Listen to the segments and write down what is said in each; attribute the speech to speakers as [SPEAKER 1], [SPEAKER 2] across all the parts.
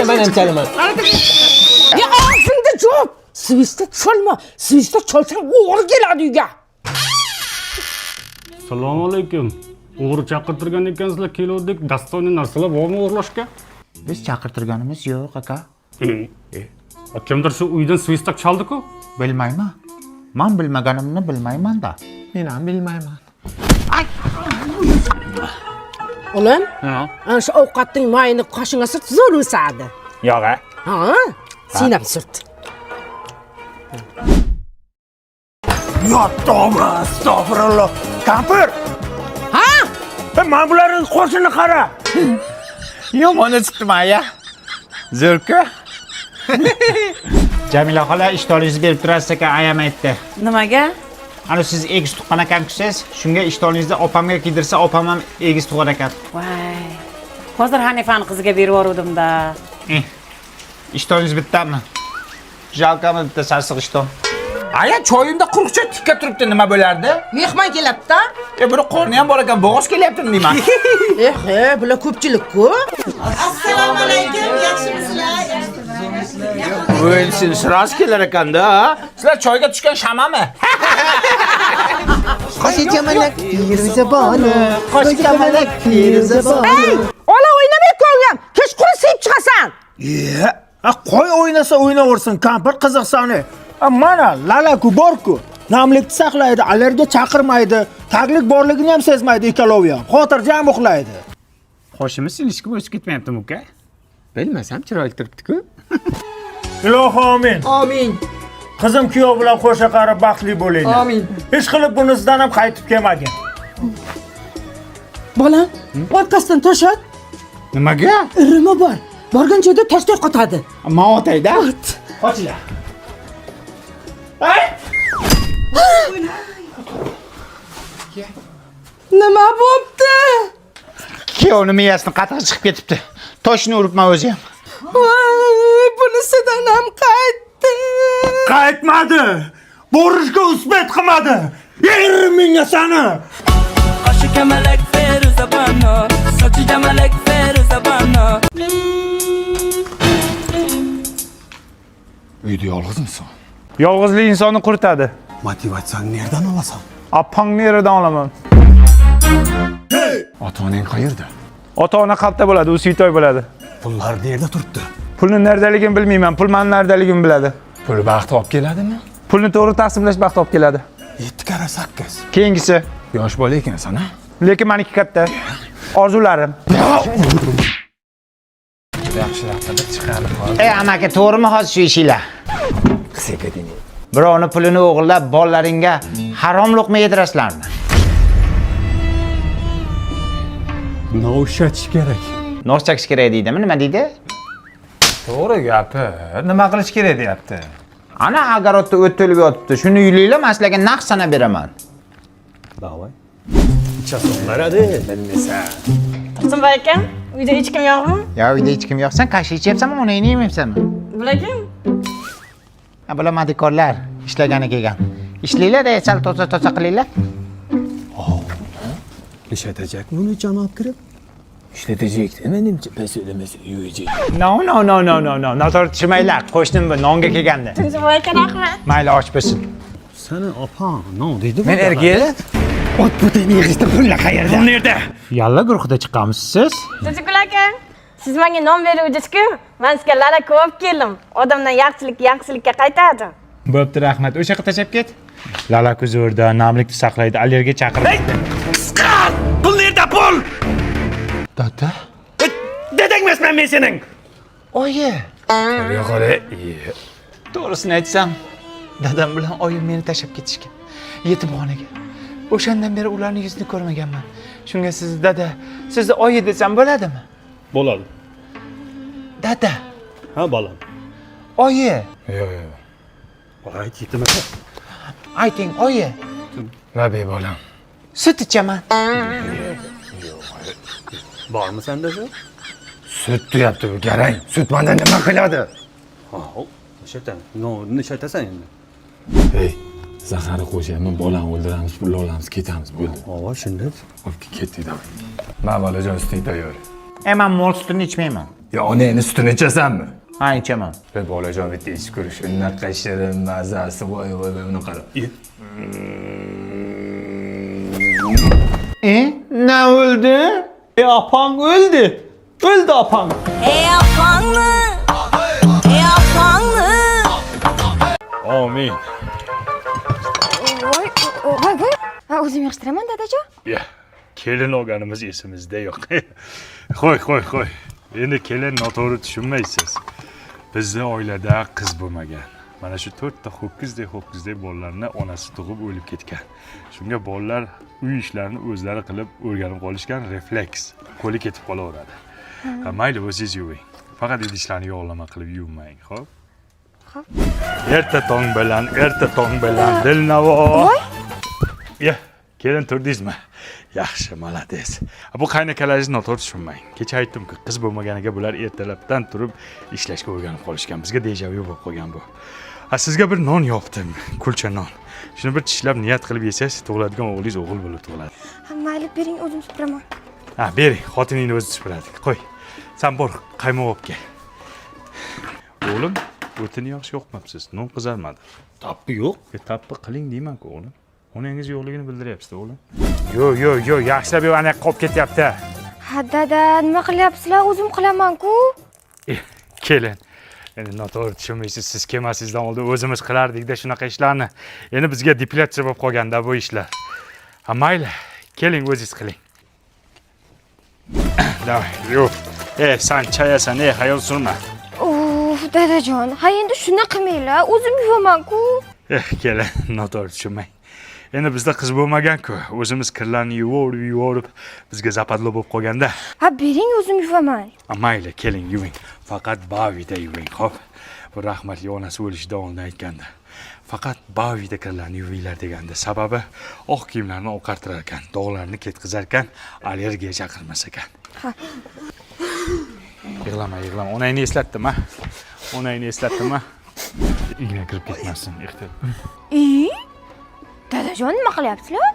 [SPEAKER 1] men ham chalaman.
[SPEAKER 2] Ya ağzingda javob. Svistak chalma. Svistak chalsang o'g'ri keladi uyga.
[SPEAKER 3] Assalomu alaykum. O'g'ri chaqirtirgan ekansizlar, keluvdik. Dastoyni narsalar bormi o'g'irlashga?
[SPEAKER 4] Biz chaqirtirganimiz yo'q, aka.
[SPEAKER 3] Kimdir shu uydan svistak chaldi-ku?
[SPEAKER 4] Bilmayman. Men bilmaganimni bilmayman-da.
[SPEAKER 1] Men ham bilmayman.
[SPEAKER 2] Olam?
[SPEAKER 3] Ha.
[SPEAKER 2] Ana shu ovqatning mayini qoshingga surt zo'r o'sadi.
[SPEAKER 4] Yo'q-a.
[SPEAKER 2] Ha? Sen ham surt.
[SPEAKER 5] Ya tavba, astagfirullah. Kampir!
[SPEAKER 2] Ha?
[SPEAKER 5] Men bularning qo'shini qara.
[SPEAKER 4] Yomoni chiqdimi-ya? Zo'rku. Jamila xola ishtoringizni berib turasiz ekan, ayam aytdi.
[SPEAKER 6] Nimaga?
[SPEAKER 4] Ana siz egiz tuqqan ekansiz, shunga ishtoringizni opamga kiydirsa, opam ham egiz tug'ar ekan.
[SPEAKER 6] Voy. Hozir Hanifani qiziga berib yubordim-da.
[SPEAKER 4] Ishtoringiz bittami? Jalkami bitta sarsiq ishton.
[SPEAKER 1] Aya choyimda quruqcha tikka turibdi, nima bo'lardi?
[SPEAKER 2] Mehmon keladi-da.
[SPEAKER 1] Buni qorni ham bor ekan, bo'g'oz kelyaptimi deyman.
[SPEAKER 2] Bular ko'pchilik-ku.
[SPEAKER 7] Assalomu alaykum, yaxshimisizlar?
[SPEAKER 1] Voy, sen siras kelar ekanda. Sizlar choyga tushgan shamami?
[SPEAKER 7] Qo'shikamalak Firuzabonu, qo'shikamalak Firuzabonu.
[SPEAKER 2] Ola o'ynamay ko'nglim. Kechqurun siyib chiqasan.
[SPEAKER 5] Qo'y o'ynasa o'ynaversin, kampir qiziqsani. Mana lalaku borku. Namlikni saqlaydi, allergiya chaqirmaydi, taglik borligini ham sezmaydi ikkalovi ham. Xotirjam uxlaydi.
[SPEAKER 4] Qo'shimiz sinishga o'sib ketmayaptimi, uka?
[SPEAKER 1] Bilmasam, chiroyli turibdi-ku.
[SPEAKER 5] Ilohi amin.
[SPEAKER 2] Amin.
[SPEAKER 5] Qizim kuyov bilan qo'sha qarib baxtli bo'linglar.
[SPEAKER 2] Amin.
[SPEAKER 5] Hech qilib bunisidan ham qaytib kelmagin.
[SPEAKER 2] Bolam, podkastdan to'shat.
[SPEAKER 4] Nimaga?
[SPEAKER 2] Irimi bor. Borgan joyda tashlay qotadi.
[SPEAKER 4] Men otayda. Qochinglar.
[SPEAKER 2] Nima bo'pti?
[SPEAKER 4] Kuyovni miyasini qattiq chiqib ketibdi. Toshni uribman o'zi ham.
[SPEAKER 2] Voy, bunisidan ham qaytdi.
[SPEAKER 5] Qaytmadi. Borishga usbat qilmadi. Yer menga sani.
[SPEAKER 8] Qo'shikamalak Firuzabonu, sochigamalak Firuzabonu.
[SPEAKER 9] Uyda yolg'izmisan?
[SPEAKER 3] Yolg'izlik insonni quritadi.
[SPEAKER 9] Motivatsiyani nerdan olasan?
[SPEAKER 3] Appangni yeridan olaman.
[SPEAKER 9] Ota-onang qayerda?
[SPEAKER 3] Ota-ona qalbda bo'ladi, u suytoy bo'ladi.
[SPEAKER 9] Pullar nerda turibdi?
[SPEAKER 3] Pulni nerdaligini bilmayman, pul meni nerdaligimni biladi.
[SPEAKER 9] Pul baxt olib keladimi?
[SPEAKER 3] Pulni to'g'ri taqsimlash baxt olib keladi.
[SPEAKER 9] 7 kara 8.
[SPEAKER 3] Keyingisi,
[SPEAKER 9] Yosh bola ekansan, ha?
[SPEAKER 3] lekin meniki katta. Orzularim.
[SPEAKER 9] Yaxshiroqda chiqarib qol.
[SPEAKER 4] Ey amaki, to'g'rimi hozir shu ishinglar? Birovni pulini o'g'irlab, bolalaringga harom luqma yedirasizlarmi?
[SPEAKER 9] No'shatish kerak.
[SPEAKER 4] Nos chakish kerak deydimi? Nima deydi?
[SPEAKER 9] To'g'ri gapi. Nima qilish kerak deyapti?
[SPEAKER 4] Ana agarodda o't to'lib yotibdi. Shuni yulinglar, men sizlarga naq sanab beraman.
[SPEAKER 9] Davay. Chasoqlaradi, bilmaysan.
[SPEAKER 6] Tursunboy aka, uyda hech kim yo'qmi?
[SPEAKER 4] Ya uyda hech kim yo'qsan, kashi ichyapsanmi, onangni yemayapsanmi?
[SPEAKER 6] Bular kim?
[SPEAKER 4] Bular madikorlar, ishlagani kelgan. Ishlanglar-da, sal toza qilinglar.
[SPEAKER 9] Ishlatajak buni janob kirib. Ishlatajak, menimcha pes o'lamas yuyajak.
[SPEAKER 4] No. Noto'g'ri tushmanglar. Qo'shnim bu nonga kelganda.
[SPEAKER 6] Tursunboy aka, rahmat.
[SPEAKER 4] Mayli, och bo'lsin.
[SPEAKER 9] Sani opang, no deydi bu.
[SPEAKER 4] Men erga ot butini yig'ishtir, pullar qayerda? Nerda? Yalla guruhida chiqqanmisiz siz?
[SPEAKER 6] Tursunboy aka, siz menga nom beruvdingiz-ku. Men sizga lala ko'p keldim. Odamdan yaxshilikka qaytadi.
[SPEAKER 4] Bo'pti, rahmat. O'sha yoqqa tashab ket. Lala kuzurda, namlikni saqlaydi, allergiya chaqiradi.
[SPEAKER 5] Pul nerda pul?
[SPEAKER 9] Dada.
[SPEAKER 5] Dedangmasman men sening.
[SPEAKER 4] Oyi.
[SPEAKER 9] Yo'g'ore.
[SPEAKER 4] To'g'risini aytsam, dadam bilan oyim meni tashab ketishgan. Yetimxonaga. O'shandan beri ularning yuzini ko'rmaganman. Shunga siz dada, sizni oyi desam bo'ladimi?
[SPEAKER 3] Bo'ladi.
[SPEAKER 4] Dada.
[SPEAKER 3] Ha, bolam.
[SPEAKER 4] Oyi.
[SPEAKER 9] Yo'q.
[SPEAKER 3] Ayt, yetmasa.
[SPEAKER 4] Ayting, oyi.
[SPEAKER 9] Labi bolam.
[SPEAKER 4] Sut ichaman.
[SPEAKER 3] Bormi senda shu?
[SPEAKER 9] Sut deyapti bu garang. Sut mendan nima qiladi?
[SPEAKER 3] Ha, o'shadan. Nonni ishatasan endi.
[SPEAKER 9] Hey, zaharni qo'shyapman, bolani o'ldiramiz, pul olamiz, ketamiz, bo'ldi.
[SPEAKER 3] Ava, shunday.
[SPEAKER 9] Obki ketdik davay. Ma bolajon, suting tayyor.
[SPEAKER 4] Men mol sutini ichmayman.
[SPEAKER 9] yo onangni sutini ichasanmi?
[SPEAKER 1] Ha, ichaman.
[SPEAKER 9] Bolajon bitta ichib ko'r, shunaqa shirin mazasi, voy uni qara.
[SPEAKER 1] Ne öldü? Apang öldü. Öldü apang.
[SPEAKER 8] Apangni
[SPEAKER 3] Amin.
[SPEAKER 6] voy o'zim yig'ishtiraman dadajon.
[SPEAKER 3] Ya, kelin olganimiz esimizda yo'q. Qo'y. Endi kelin noto'g'ri tushunmaysiz. Bizning oilada qiz bo'lmagan. Mana shu 4 ta ho'kizdek bolalarni onasi tug'ib o'lib ketgan. Shunga bolalar uy ishlarini o'zlari qilib o'rganib qolishgan, refleks. Qo'li ketib qolaveradi. Mayli, o'zingiz yuving. Faqat idishlarni yog'lama qilib yuvmang, xo'p? Xo'p. Erta tong bilan Dilnavo. Ya, kelin turdingizmi? Yaxshi, malades. Bu qaynakalaringizni noto'g'ri tushunmang. Kecha aytdim-ku, qiz bo'lmaganiga bular ertalabdan turib ishlashga o'rganib qolishgan. Bizga dejavu bo'lib qolgan bu. Sizga bir non yopdim, kulcha non. Shuni bir tishlab niyat qilib yesangiz, tug'iladigan o'g'lingiz o'g'il bo'lib tug'iladi.
[SPEAKER 6] Mayli, bering, o'zim supuraman.
[SPEAKER 3] Ha, bering, xotiningni o'zi supuradi. Qo'y. Sen bor, qaymoq olib kel. O'g'lim, o'tini yaxshi yoqmabsiz. Non qizarmadi.
[SPEAKER 9] Tappi yo'q.
[SPEAKER 3] Tappi qiling deyman-ku, o'g'lim. Onangiz yo'qligini bildiryapsiz, o'g'lim. Yo, yaxshilab ana qolib ketyapti.
[SPEAKER 6] Ha, dada, nima qilyapsizlar? O'zim qilaman-ku.
[SPEAKER 3] Kelin. Endi noto'g'ri tushunmaysiz, siz kelmasingizdan oldin o'zimiz qilardik-da shunaqa ishlarni. Endi bizga depilatsiya bo'lib qolganda bu ishlar. Ha, mayli, keling o'zingiz qiling. Davay, yo'q. Sen chayasan, xayol surma.
[SPEAKER 6] Dadajon, ha endi shuni qilmanglar, o'zim yuvaman-ku.
[SPEAKER 3] Kelin, noto'g'ri tushunmang. Endi bizda qiz bo'lmagan-ku, o'zimiz kirlarni yuvorib, bizga zapadlo bo'lib qolganda.
[SPEAKER 6] Ha, bering, o'zim yuvaman.
[SPEAKER 3] Mayli, keling, yuving. Faqat bavida yuving, xo'p? Bu rahmatli onasi o'lishidan oldin aytganda. Faqat bavida kirlarni yuvinglar deganda. Sababi oq kiyimlarni oqartirar ekan, dog'larni ketkizar ekan, allergiya chaqirmas ekan.
[SPEAKER 6] Ha.
[SPEAKER 3] Yig'lama. Onangni eslatdim-a? Igna kirib ketmasin, ehtiyot.
[SPEAKER 6] Dadajon, nima qilyapsizlar?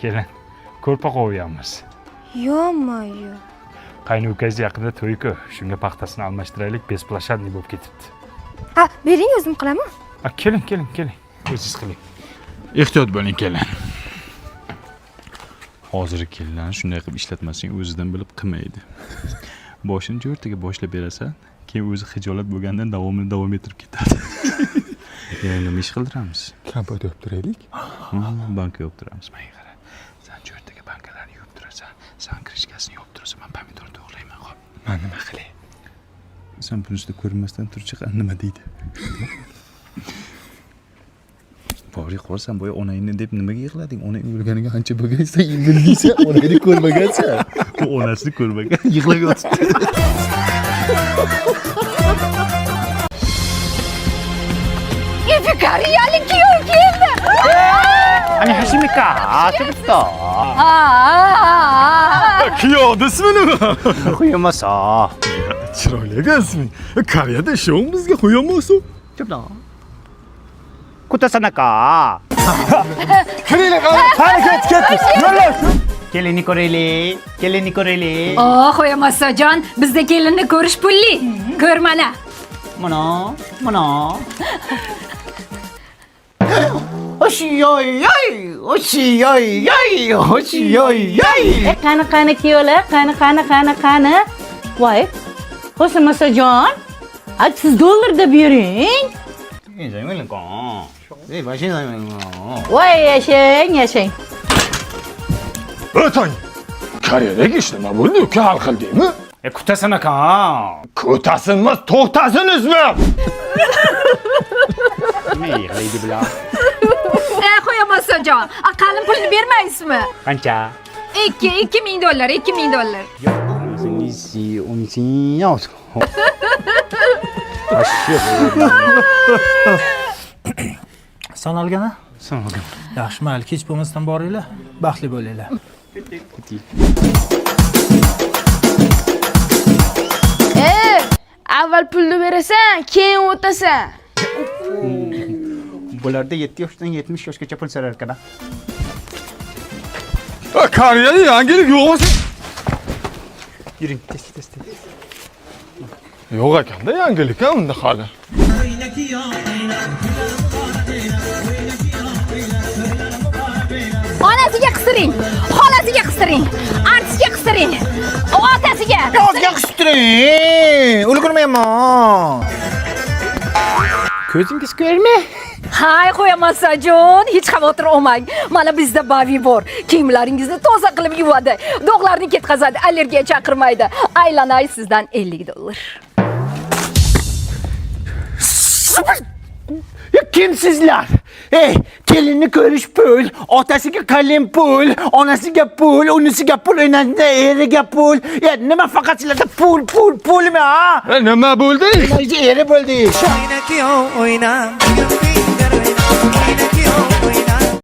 [SPEAKER 3] Kelin, ko'rpa qo'yamiz.
[SPEAKER 6] Yo'q.
[SPEAKER 3] Qaynukangiz yaqinda to'y-ku, shunga paxtasini almashtiraylik, besplashadniy bo'lib ketibdi.
[SPEAKER 6] Ha, bering, o'zim qilaman.
[SPEAKER 3] Keling. O'zingiz qiling. Ehtiyot bo'ling, kelin. Hozir kelinlarni shunday qilib ishlatmasang, o'zidan bilib qilmaydi. Boshini jo'rtaga boshlab berasan, keyin o'zi xijolat bo'lgandan davom ettirib ketadi. Nima ish qildiramiz?
[SPEAKER 9] Kompot yopib turaylik.
[SPEAKER 3] Banka yopib turamiz. Menga qara. Sen jo'rtaga bankalarni yopib turasan, sen krishkasini yopib turasan, men pomidorni to'g'rayman, xo'p.
[SPEAKER 9] Men nima qilay?
[SPEAKER 3] Sen buni ustida ko'rinmasdan turchi nima deydi? Bori qo'rsan, bo'y onangni deb nimaga yig'lading? Onang o'lganiga ancha bo'lgansan, bildingsan, onangni ko'rmagansan. Bu onasini ko'rmagan, yig'lab yotibdi.
[SPEAKER 2] Koreyalik kuyov keldi.
[SPEAKER 1] Ani Hashimika, atibdi.
[SPEAKER 3] Kuyov desmi nima?
[SPEAKER 1] Qo'ymasa.
[SPEAKER 3] Chiroyli ekansiz. Koreyada ishong bizga qo'yamasiz.
[SPEAKER 1] Chopla. Kutasanaka.
[SPEAKER 5] Kiraylik, harakat ketdi. Yo'llar.
[SPEAKER 1] Kelinni ko'raylik.
[SPEAKER 2] Qo'yamasajon, bizda kelinni ko'rish pulli. Ko'r mana.
[SPEAKER 1] Mana. Oshyoy.
[SPEAKER 6] Qani kuyovlar, qani. Voy, Qo'shmasajon, siz dollarda bering. Voy, yashang.
[SPEAKER 9] O'tang. Koreyadagi ish nima bo'ldi? Uka hal qildingmi?
[SPEAKER 1] Kutasan aka.
[SPEAKER 9] Ko'tasinmas, to'xtasinizmi?
[SPEAKER 1] Nima yig'laydi bular?
[SPEAKER 2] Qo'yamasajon, qalin pulni bermaysizmi?
[SPEAKER 1] Qancha?
[SPEAKER 2] $2000.
[SPEAKER 5] Sanalgana? Yaxshi, mayli, kech bo'lmasdan boringlar. Baxtli bo'linglar.
[SPEAKER 6] Avval pulni berasan, keyin o'tasan.
[SPEAKER 1] Bularda 7 yoshdan 70 yoshgacha pul so'rar ekan.
[SPEAKER 9] Koreyada yangilik yo'q.
[SPEAKER 1] Yuring, tez.
[SPEAKER 10] Yo'q ekanda yangilik unda hali.
[SPEAKER 2] Onasiga qisiring, xolasiga qisiring, artisiga qisiring, otasiga.
[SPEAKER 5] Yozga qistiring. Ulgurmayman.
[SPEAKER 1] Ko'zingiz ko'rmi?
[SPEAKER 2] Hay qo'yaman Sajon, hech xavotir olmang. Mana bizda Bavi bor. Kiyimlaringizni toza qilib yuvadi, dog'larni ketkazadi, allergiya chaqirmaydi. Aylanay sizdan $50.
[SPEAKER 5] Kimsizlar? Kelinni ko'rish pul, otasiga qalin pul, onasiga pul, unisiga pul, eriga pul. Nima faqat sizlarda pulmi ha?
[SPEAKER 10] Nima bo'ldi?
[SPEAKER 5] Eri bo'ldi.
[SPEAKER 8] Oyna ki oyna, oyna ki oyna, oyna ki oyna.